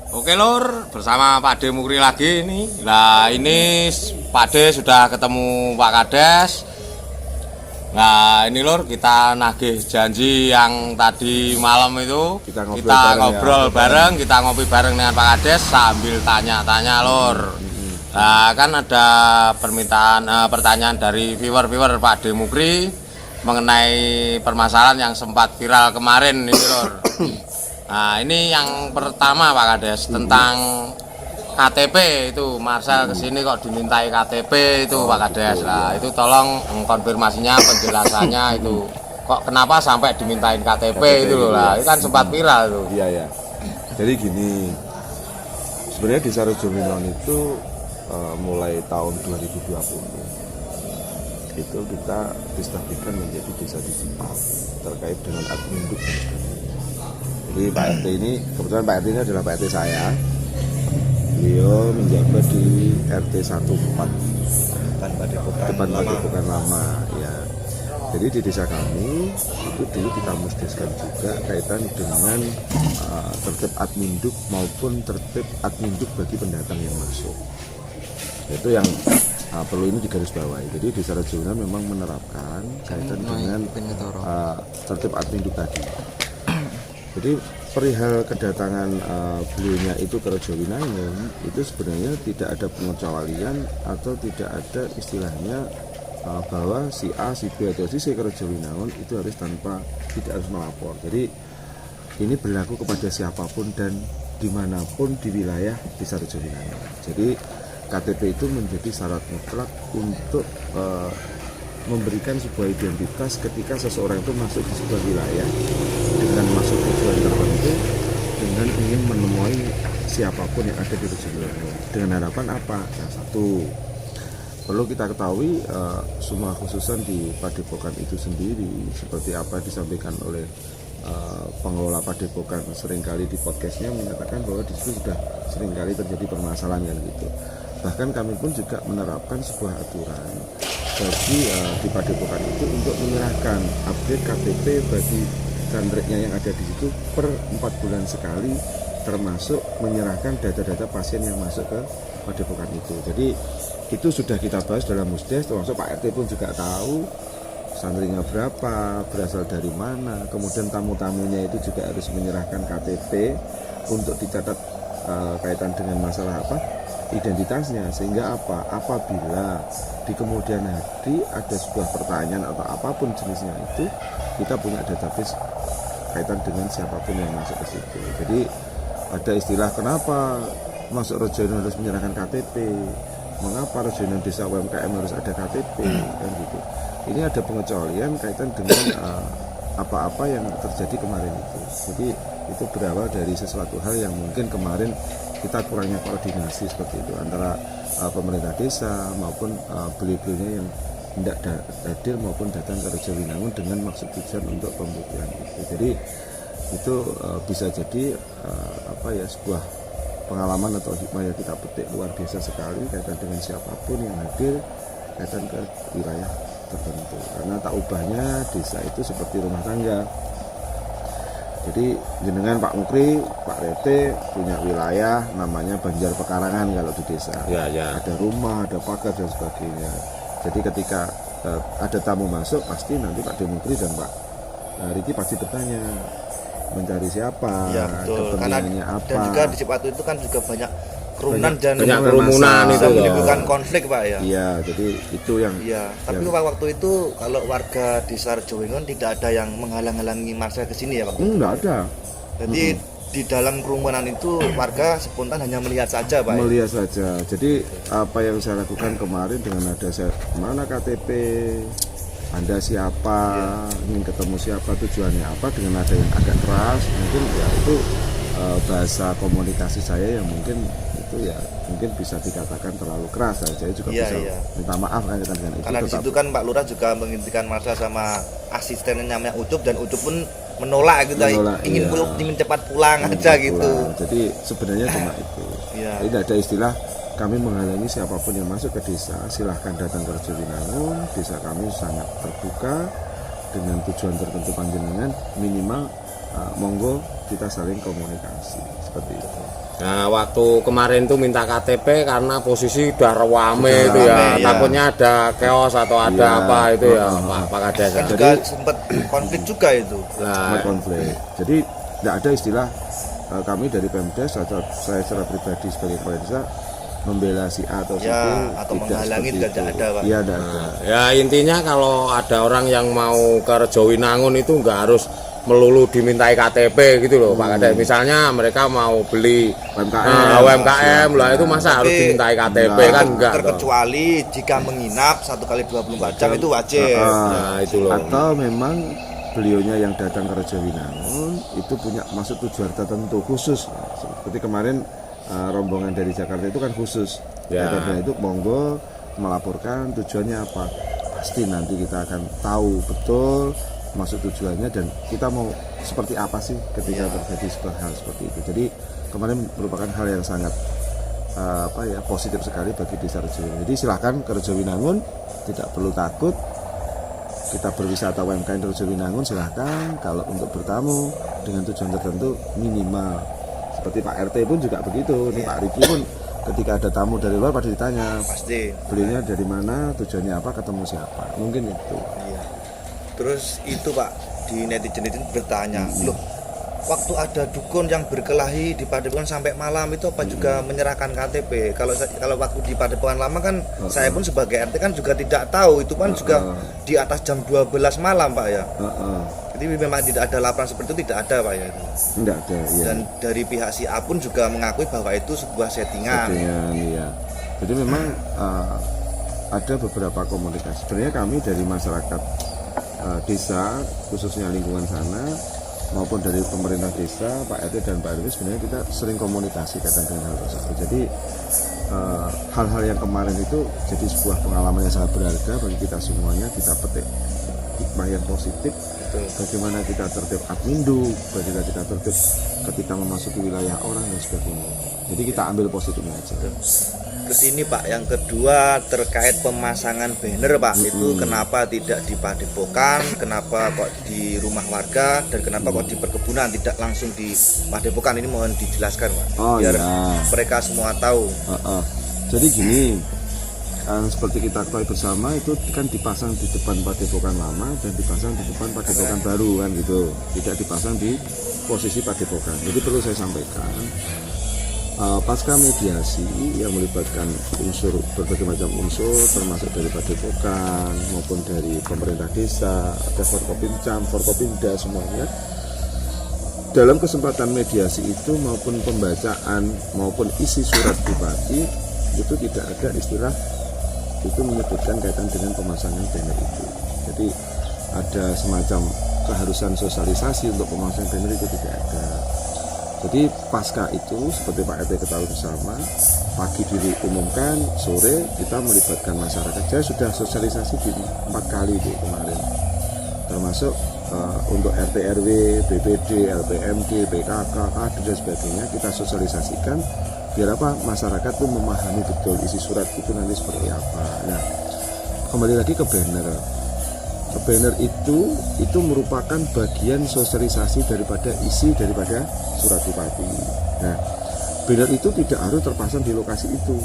Oke Lur, bersama Pak De Mukri lagi ini. Nah ini Pak De sudah ketemu Pak Kades. Nah ini Lur, kita nagih janji yang tadi malam itu. Kita ngobrol bareng, kita ngopi bareng dengan Pak Kades sambil tanya-tanya Lur. Nah kan ada pertanyaan dari viewer Pak De Mukri mengenai permasalahan yang sempat viral kemarin ini Lur. Nah ini yang pertama Pak Kades tentang KTP itu. Marcel kesini kok dimintai KTP itu Pak Kades. Nah itu tolong konfirmasinya, penjelasannya itu kok kenapa sampai dimintain KTP itu loh lah. Itu kan sempat viral tuh. Iya ya. Jadi gini, sebenarnya Desa Rejowinon itu mulai tahun 2020 itu kita distabilkan menjadi desa digital terkait dengan admin duk dan sebagainya. Jadi Pak RT ini, kebetulan Pak RT ini adalah Pak RT saya. Beliau menjabat di RT 14 depan Padepokan Lama ya. Jadi di desa kami itu dulu kita musdeskan juga kaitan dengan tertib adminduk maupun tertib adminduk bagi pendatang yang masuk. Itu yang perlu ini digarisbawahi. Jadi Desa Rejowinon memang menerapkan kaitan dengan tertib adminduk tadi. Jadi perihal kedatangan beliaunya itu ke Rejowinon itu sebenarnya tidak ada pengecualian atau tidak ada istilahnya bahwa si A, si B atau si C ke Rejowinon itu harus tidak harus melapor. Jadi ini berlaku kepada siapapun dan dimanapun di wilayah Desa Rejowinon. Jadi KTP itu menjadi syarat mutlak untuk memberikan sebuah identitas ketika seseorang itu masuk di sebuah wilayah dengan masuk tujuan tertentu dengan ingin menemui siapapun yang ada di Rejowinon dengan harapan apa? Yang satu, perlu kita ketahui semua khususan di Padepokan itu sendiri seperti apa disampaikan oleh pengelola Padepokan seringkali di podcastnya menyatakan bahwa di situ sudah seringkali terjadi permasalahan kan gitu. Bahkan kami pun juga menerapkan sebuah aturan bagi di Padepokan itu untuk menyerahkan update KTP bagi candreknya yang ada di situ per 4 bulan sekali, termasuk menyerahkan data-data pasien yang masuk ke Padepokan itu. Jadi itu sudah kita bahas dalam musdes, termasuk Pak RT pun juga tahu santrinya berapa, berasal dari mana, kemudian tamu-tamunya itu juga harus menyerahkan KTP untuk dicatat kaitan dengan masalah identitasnya, sehingga apabila di kemudian hari ada sebuah pertanyaan atau apapun jenisnya itu kita punya database kaitan dengan siapapun yang masuk ke situ. Jadi ada istilah kenapa masuk Rejowinon harus menyerahkan KTP, mengapa Rejowinon desa UMKM harus ada KTP kan gitu. Ini ada pengecualian kaitan dengan apa-apa yang terjadi kemarin itu. Jadi itu berawal dari sesuatu hal yang mungkin kemarin kita kurangnya koordinasi seperti itu antara pemerintah desa maupun beliau-beliaunya yang tidak hadir maupun datang ke Rejowinon dengan maksud tujuan untuk pembuktian itu. Jadi itu bisa jadi sebuah pengalaman atau hikmah yang kita petik luar biasa sekali kaitan dengan siapapun yang hadir kaitan ke wilayah tertentu. Karena tak ubahnya desa itu seperti rumah tangga. Jadi jenengan Pak Mukri, Pak Rete punya wilayah namanya Banjar Pekarangan kalau di desa. Ya. Ada rumah, ada pagar dan sebagainya. Jadi ketika ada tamu masuk pasti nanti Pak De Mukri dan Pak Riki pasti bertanya mencari siapa, kepentingannya apa. Dan juga di Cipatu itu kan juga banyak kerumunan dan kerumunan itu menimbulkan konflik Pak ya. Iya, jadi itu yang. Iya, tapi waktu itu kalau warga Desa Rejowinon tidak ada yang menghalang-halangi Marcel ke sini ya Pak? Enggak ada. Jadi di dalam kerumunan itu warga spontan hanya melihat saja Pak. Melihat saja. Jadi apa yang saya lakukan kemarin dengan ada mana KTP, Anda siapa, ingin ketemu siapa, tujuannya apa, dengan ada yang agak keras, mungkin ya itu bahasa komunikasi saya yang mungkin itu ya mungkin bisa dikatakan terlalu keras. Saya juga bisa minta maaf kan dengan itu. Karena di situ kan Pak Lurah juga menghentikan Marcel sama asistennya namanya Ucup, dan Ucup pun menolak gitu, ingin cepat pulang aja gitu. Jadi sebenarnya cuma itu. Tidak ada istilah kami menghalangi siapapun yang masuk ke desa. Silahkan datang ke Rejowinon. Desa kami sangat terbuka dengan tujuan tertentu panjenengan, minimal monggo kita saling komunikasi seperti itu. Nah, waktu kemarin tuh minta KTP karena posisi udah rame Udah itu ya. rame, ya. Takutnya ada chaos atau ada Iya. apa itu ya, Pak Kades. Kan juga sempat konflik juga itu. Nah, Konflik. Jadi tidak ada istilah kami dari Pemdes atau saya secara pribadi sebagai kepala desa membela si A atau si B, atau menghalangi seperti tidak itu. ada, Pak. Iya, tidak ada. ya intinya kalau ada orang yang mau ke Rejowinangun itu nggak harus melulu dimintai KTP gitu loh Pak Kades. Misalnya mereka mau beli UMKM, UMKM lah itu masa harus Tapi dimintai KTP enggak. kan enggak toh. Terkecuali jika menginap 1 kali 24 jam itu wajib. Nah, itu loh. Atau memang beliaunya yang datang ke Rejowinangun itu punya maksud tujuan tertentu khusus. Seperti kemarin rombongan dari Jakarta itu kan khusus. Ya. Karena itu monggo melaporkan tujuannya apa. Pasti nanti kita akan tahu betul maksud tujuannya dan kita mau seperti apa sih ketika terjadi sebuah hal seperti itu. Jadi kemarin merupakan hal yang sangat positif sekali bagi desa Rejowinangun. Jadi silakan ke Rejowinangun, tidak perlu takut. Kita berwisata UMKM di Rejowinangun silahkan. Kalau untuk bertamu dengan tujuan tertentu minimal seperti Pak RT pun juga begitu. Nih Pak Riki pun ketika ada tamu dari luar pasti ditanya Pasti. belinya dari mana, tujuannya apa, ketemu siapa, mungkin itu. Iya. Terus itu Pak, di netizen bertanya, loh waktu ada dukun yang berkelahi di Padepokan sampai malam itu apa juga menyerahkan KTP? Kalau waktu di Padepokan lama kan saya pun sebagai RT kan juga tidak tahu, itu kan juga di atas jam 12 malam Pak ya. Jadi memang tidak ada laporan seperti itu, tidak ada Pak ya itu. Tidak ada, iya. Dan dari pihak si A pun juga mengakui bahwa itu sebuah settingan. Iya. Jadi memang ada beberapa komunikasi. Sebenarnya kami dari masyarakat desa, khususnya lingkungan sana, maupun dari pemerintah desa, Pak RT dan Pak RW, sebenarnya kita sering komunikasi kadang dengan hal tersebut. Jadi hal-hal yang kemarin itu jadi sebuah pengalaman yang sangat berharga bagi kita semuanya. Kita petik hikmah yang positif. Bagaimana kita tertib admindu, bagaimana kita tertib ketika memasuki wilayah orang dan sebagainya. Jadi kita ambil positifnya aja. Terus ini Pak, yang kedua terkait pemasangan banner Pak, itu kenapa tidak di Padepokan, kenapa kok di rumah warga, dan kenapa kok di perkebunan, tidak langsung di Padepokan, ini mohon dijelaskan Pak, biar mereka semua tahu. Jadi gini, seperti kita ketahui bersama itu kan dipasang di depan Padepokan lama dan dipasang di depan Padepokan baru kan gitu, tidak dipasang di posisi Padepokan. Jadi perlu saya sampaikan, pasca mediasi yang melibatkan unsur berbagai macam unsur termasuk dari Padepokan maupun dari pemerintah desa, ada Forkopimcam, Forkopimda semuanya. Dalam kesempatan mediasi itu maupun pembacaan maupun isi surat bupati itu tidak ada istilah itu menyebutkan kaitan dengan pemasangan banner itu. Jadi ada semacam keharusan sosialisasi untuk pemasangan banner itu tidak ada. Jadi pasca itu seperti Pak RT ketahui bersama, pagi diumumkan, sore kita melibatkan masyarakat. Saya sudah sosialisasi di 4 kali di kemarin, termasuk untuk RT RW, BPD, LPMD, PKK, KAD dan sebagainya kita sosialisasikan biar apa masyarakat tuh memahami betul isi surat itu nanti seperti apa. Nah, kembali lagi ke banner. Banner itu merupakan bagian sosialisasi daripada isi daripada surat bupati. Nah, banner itu tidak harus terpasang di lokasi itu,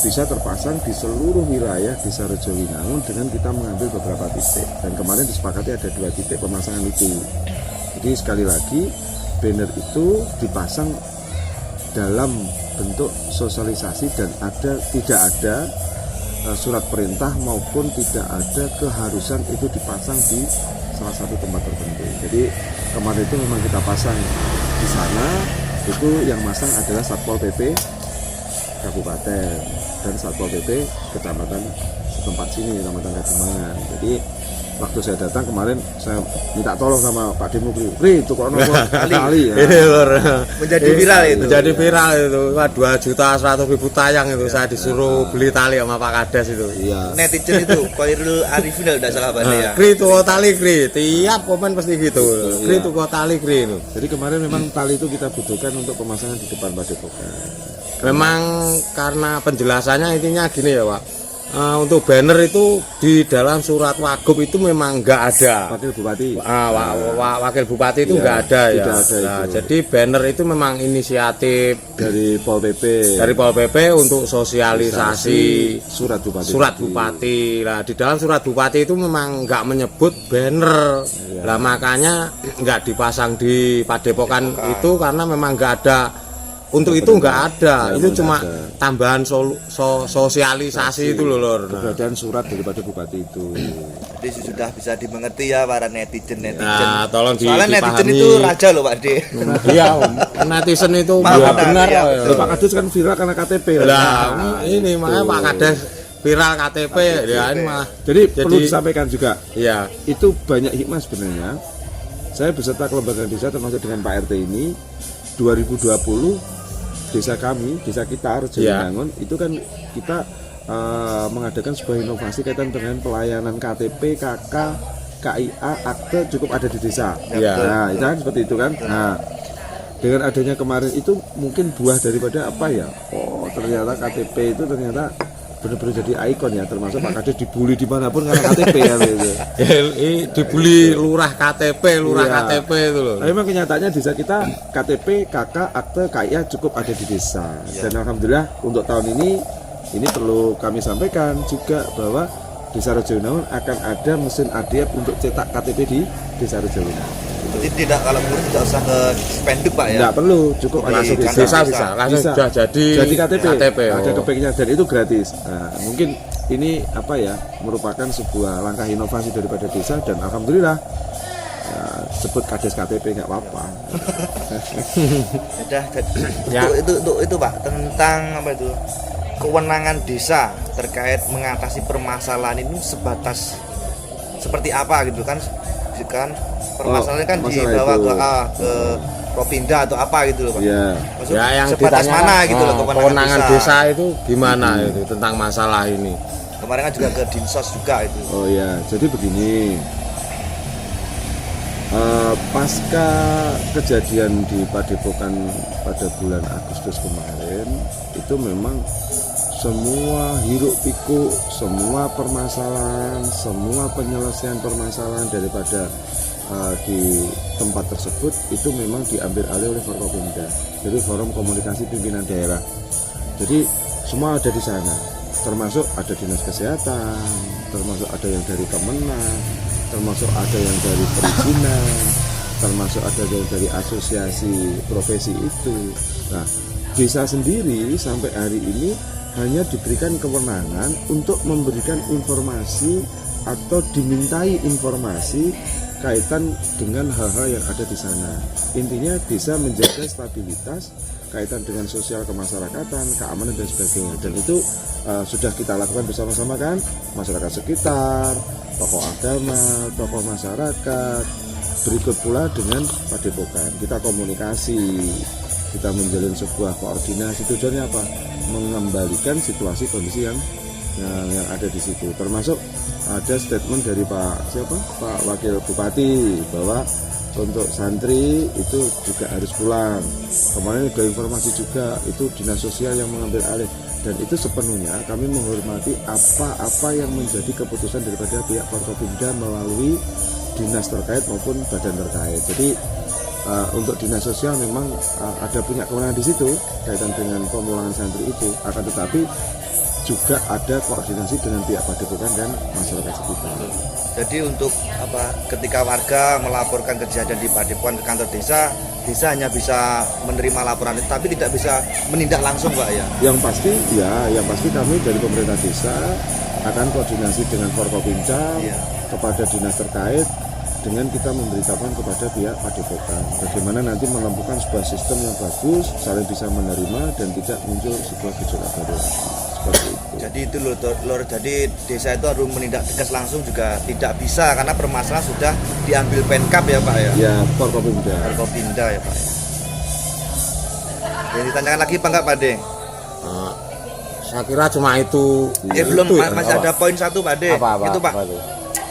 bisa terpasang di seluruh wilayah desa Rejowinangun dengan kita mengambil beberapa titik. Dan kemarin disepakati ada 2 titik pemasangan itu. Jadi sekali lagi banner itu dipasang dalam bentuk sosialisasi dan tidak ada surat perintah maupun tidak ada keharusan itu dipasang di salah satu tempat tertentu. Jadi kemarin itu memang kita pasang di sana, itu yang masang adalah Satpol PP Kabupaten dan Satpol PP Kecamatan setempat sini, Kecamatan Kademangan. Jadi waktu saya datang kemarin saya minta tolong sama Pak Demukri, itu kok nomor kali ya. Ini lur. Menjadi viral itu. Menjadi viral itu. Wah, 2.100.000 tayang itu. Saya disuruh beli tali sama Pak Kades itu. Iya. Netizen itu Khairul Arifin tidak salah Pak ya. Kri tuh tali kri. Tiap komen pasti gitu. Kri tuh tali kri itu. Jadi kemarin memang tali itu kita butuhkan untuk pemasangan di depan Padepokan. Memang karena penjelasannya intinya gini ya Pak. untuk banner itu di dalam surat wagub itu memang nggak ada. Wakil Bupati. Wakil Bupati itu Iya, nggak ada ya. tidak ada Nah, itu. jadi banner itu memang inisiatif Dari Pol PP. dari Pol PP untuk sosialisasi surat Bupati. surat bupati. Nah, di dalam surat bupati itu memang nggak menyebut banner. Lah makanya nggak dipasang di Padepokan itu karena memang nggak ada. Untuk itu nggak ada, Ya, itu nggak cuma ada. tambahan sosialisasi itu loh lor. Keberadaan surat daripada Bupati itu. Jadi sudah bisa dimengerti ya para netizen. Nah, tolong Soalnya netizen dipahami. itu raja loh Pak De. Iya, netizen itu Maaf, benar. iya, ya. Loh, Pak Kades kan viral karena KTP. Lah, ini makanya Pak Kades viral KTP ya ini mah. Jadi perlu disampaikan juga, Iya. itu banyak hikmah sebenarnya. Saya beserta kelembagaan desa termasuk dengan Pak RT ini 2020 desa kami, desa kita Rejo Iya. Binangun itu kan kita mengadakan sebuah inovasi kaitan dengan pelayanan KTP, KK, KIA, akte cukup ada di desa. Iya. Nah, itu kan seperti itu kan. Nah, dengan adanya kemarin itu mungkin buah daripada apa ya? Oh, ternyata KTP itu ternyata benar-benar jadi ikon ya, termasuk Pak Kades dibully dimanapun karena KTP ya gitu. Dibully lurah KTP, lurah Iya. KTP itu loh. Tapi memang kenyataannya desa kita KTP, KK, akte, KIA cukup ada di desa. Dan alhamdulillah untuk tahun ini perlu kami sampaikan juga bahwa Desa Rejo Binangun akan ada mesin ADF untuk cetak KTP di Desa Rejo Binangun. Jadi tidak, kalau ngurus tidak usah ke spenduk Pak ya. Nggak perlu, cukup ada Langsung di di desa. desa bisa, langsung Bisa. sudah jadi KTP, ada oh. kepeknya dan itu gratis. Nah, mungkin ini apa ya, merupakan sebuah langkah inovasi daripada desa dan alhamdulillah sebut Kades KTP nggak apa-apa. Ya. Itu Pak tentang apa itu kewenangan desa terkait mengatasi permasalahan ini sebatas seperti apa gitu kan permasalahan kan masalah dibawa itu. ke Propinda atau apa gitu loh Pak. Iya. Maksud, Ya yang sebatas ditanyakan, mana gitu loh kewenangan desa itu gimana itu tentang masalah ini. Kemarin kan juga ke Dinsos juga itu. Oh ya, jadi begini. Pasca kejadian di Padepokan pada bulan Agustus kemarin, itu memang semua hiruk pikuk, semua permasalahan, semua penyelesaian permasalahan daripada di tempat tersebut itu memang diambil alih oleh Forkopimda. Jadi Forum Komunikasi Pimpinan Daerah. Jadi semua ada di sana, termasuk ada dinas kesehatan, termasuk ada yang dari Kemenak, termasuk ada yang dari perizinan, termasuk ada yang dari asosiasi profesi itu. Nah, desa sendiri sampai hari ini hanya diberikan kewenangan untuk memberikan informasi atau dimintai informasi kaitan dengan hal-hal yang ada di sana. Intinya bisa menjaga stabilitas kaitan dengan sosial kemasyarakatan, keamanan dan sebagainya. Dan itu sudah kita lakukan bersama-sama kan, masyarakat sekitar, tokoh agama, tokoh masyarakat. Berikut pula dengan Padepokan. Kita komunikasi, kita menjalin sebuah koordinasi. Tujuannya apa? Mengembalikan situasi kondisi yang ada di situ. Termasuk ada statement dari Pak Wakil Bupati bahwa untuk santri itu juga harus pulang. Kemarin ada informasi juga itu dinas sosial yang mengambil alih, dan itu sepenuhnya kami menghormati apa yang menjadi keputusan daripada pihak Forkopimda melalui dinas terkait maupun badan terkait. Jadi untuk dinas sosial memang ada punya kewenangan di situ kaitan dengan pemulangan santri itu, akan tetapi juga ada koordinasi dengan pihak Padepokan dan masyarakat sekitar. Jadi untuk ketika warga melaporkan kejadian di Padepokan ke kantor desa hanya bisa menerima laporan itu, tapi tidak bisa menindak langsung Pak ya. Yang pasti kami dari pemerintah desa akan koordinasi dengan Forkopimda kepada dinas terkait dengan kita memberitahukan kepada pihak Padepokan bagaimana nanti menemukan sebuah sistem yang bagus, saling bisa menerima dan tidak muncul sebuah gejolak baru. Seperti itu. Jadi itu lor, jadi desa itu harus menindak tegas langsung juga tidak bisa karena permasalahan sudah diambil Pemkab ya Pak ya. Ya, Forkopimda. Forkopimda ya Pak ya. Jadi ditanyakan lagi Pak nggak Pak De? Saya kira cuma itu. Belum itu ya, masih ada poin satu Pak De. Apa, itu Pak. apa itu?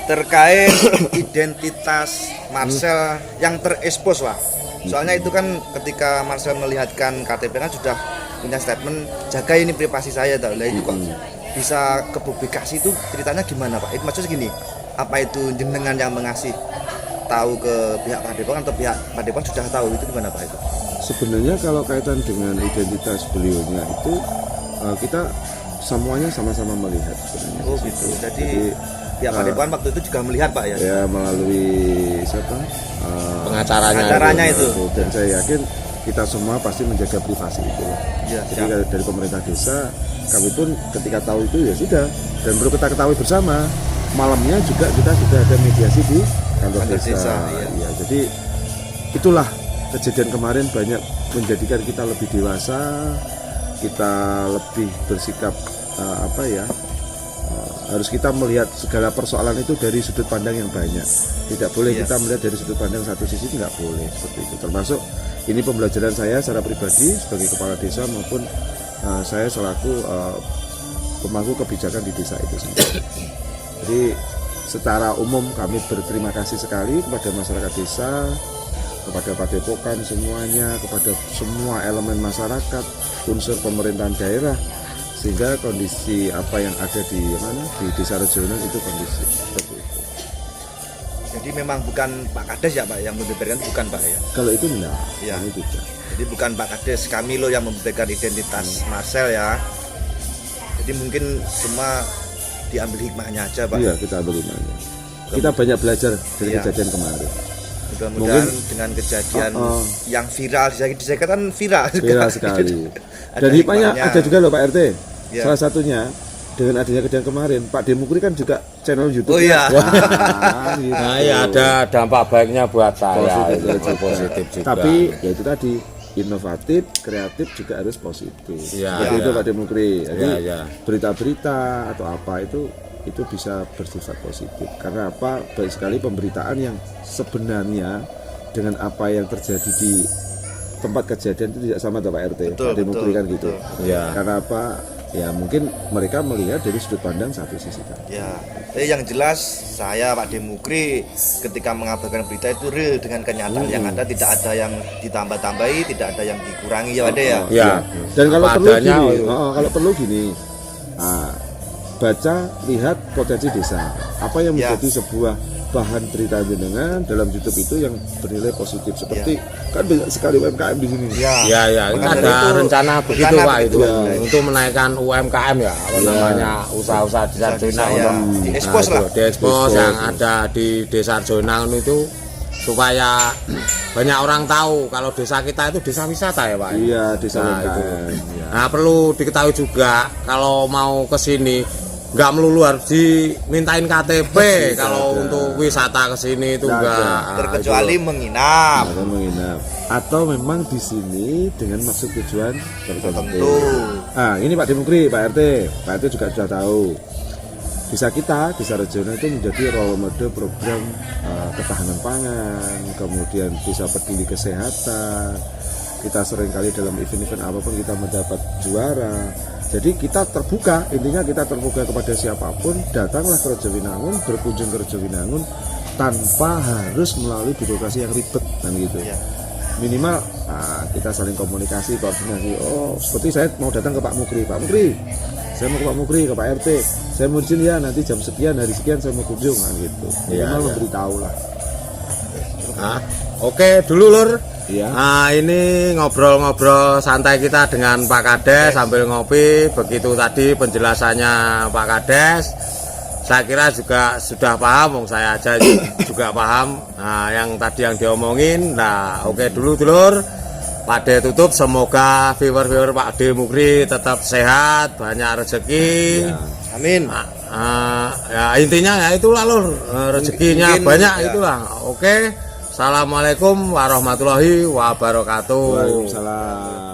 Terkait identitas Marcel yang terekspos Pak. Soalnya itu kan ketika Marcel melihatkan KTP kan sudah punya statement jaga ini privasi saya tau. Lah itu kok bisa ke publikasi itu ceritanya gimana Pak? Itu maksudnya gini, apa itu jenengan yang mengasih tahu ke pihak Padepokan atau pihak Padepokan sudah tahu itu gimana Pak itu? Sebenarnya kalau kaitan dengan identitas beliaunya itu kita semuanya sama-sama melihat sebenarnya. Oh gitu. Jadi pihak Padepokan waktu itu juga melihat Pak ya? Ya melalui siapa? Pengacaranya itu. Dan saya yakin kita semua pasti menjaga privasi itu. Ya, Jadi dari pemerintah desa kami pun ketika tahu itu ya sudah, dan perlu kita ketahui bersama malamnya juga kita sudah ada mediasi di kantor desa. Ya, jadi itulah kejadian kemarin banyak menjadikan kita lebih dewasa, kita lebih bersikap harus kita melihat segala persoalan itu dari sudut pandang yang banyak. Tidak boleh kita melihat dari sudut pandang satu sisi, nggak boleh seperti itu. Termasuk ini pembelajaran saya secara pribadi sebagai kepala desa maupun saya selaku pemangku kebijakan di desa itu sendiri. Jadi secara umum kami berterima kasih sekali kepada masyarakat desa, kepada Padepokan semuanya, kepada semua elemen masyarakat, unsur pemerintahan daerah, sehingga kondisi apa yang ada di desa Rejonan itu kondisi seperti itu. Jadi memang bukan Pak Kades ya Pak yang membeberkan, bukan Pak ya? Kalau itu enggak, ya. Ini tidak. Jadi bukan Pak Kades, kami loh yang membeberkan identitas Marcel ya. Jadi mungkin semua diambil hikmahnya aja Pak. Iya, kita ambil hikmahnya. Kita banyak belajar dari kejadian kemarin. Mudah-mudahan dengan kejadian yang viral, saya kan viral sekali. Dan hikmahnya ada juga loh Pak RT. Ya. Salah satunya dengan adanya kejadian kemarin, Pak Demukri kan juga channel YouTube. Oh iya. Gitu. Nah, ya ada dampak baiknya buat saya. Positif juga. Tapi ya itu tadi inovatif, kreatif juga harus positif. Jadi itu Pak Demukri. Jadi berita-berita atau apa itu bisa bersifat positif. Karena apa? Baik sekali pemberitaan yang sebenarnya dengan apa yang terjadi di tempat kejadian itu tidak sama Pak RT. Pak Demukri kan gitu. Ya. Karena apa? Ya mungkin mereka melihat dari sudut pandang satu sisi tadi. Ya, yang jelas saya Pak Demukri ketika mengabarkan berita itu real dengan kenyataan yang ada, tidak ada yang ditambah-tambahi, tidak ada yang dikurangi ya ada ya. Ya. Dan kalau perlu gini, baca, lihat potensi desa. Apa yang menjadi sebuah bahan berita jenengan dalam YouTube itu yang bernilai positif seperti kan banyak sekali UMKM di sini. Ya, kita ada rencana begitu Pak itu untuk menaikkan UMKM ya, namanya usaha-usaha desa Rejonan. Diekspos lah. Diekspos yang ada di desa Rejonan itu supaya banyak orang tahu kalau desa kita itu desa wisata ya Pak. Iya, desa itu. Ya. Nah, perlu diketahui juga kalau mau ke sini nggak melulu harus dimintain KTP kalau untuk wisata ke sini itu enggak. Terkecuali menginap. Atau memang di sini dengan maksud tujuan tertentu. Ini Pak Demukri, Pak RT juga sudah tahu. Desa kita, Desa Rejonan itu menjadi role model program ketahanan pangan, kemudian desa peduli kesehatan. Kita seringkali dalam event-event apapun kita mendapat juara. Jadi kita terbuka, intinya kita terbuka kepada siapapun, datanglah ke Rejowinangun, berkunjung ke Rejowinangun tanpa harus melalui birokrasi yang ribet kan gitu. Minimal kita saling komunikasi, koordinasi. Oh, seperti saya mau datang ke Pak Mukri, saya mau ke Pak Mukri, ke Pak RT, saya mau izin ya nanti jam sekian, hari sekian saya mau kunjung kan gitu. Minimal memberitahu lah. Oke dulu Lur. Iya. Nah ini ngobrol-ngobrol santai kita dengan Pak Kades sambil ngopi. Begitu tadi penjelasannya Pak Kades, saya kira juga sudah paham, saya aja juga paham. Nah yang tadi yang diomongin. Nah oke dulu Dulur, Pak De tutup. Semoga viewer-viewer Pak Demukri tetap sehat, banyak rezeki. Amin. Nah, ya intinya ya itulah Lur, rezekinya banyak itulah. Oke. Assalamualaikum warahmatullahi wabarakatuh. Waalaikumsalam.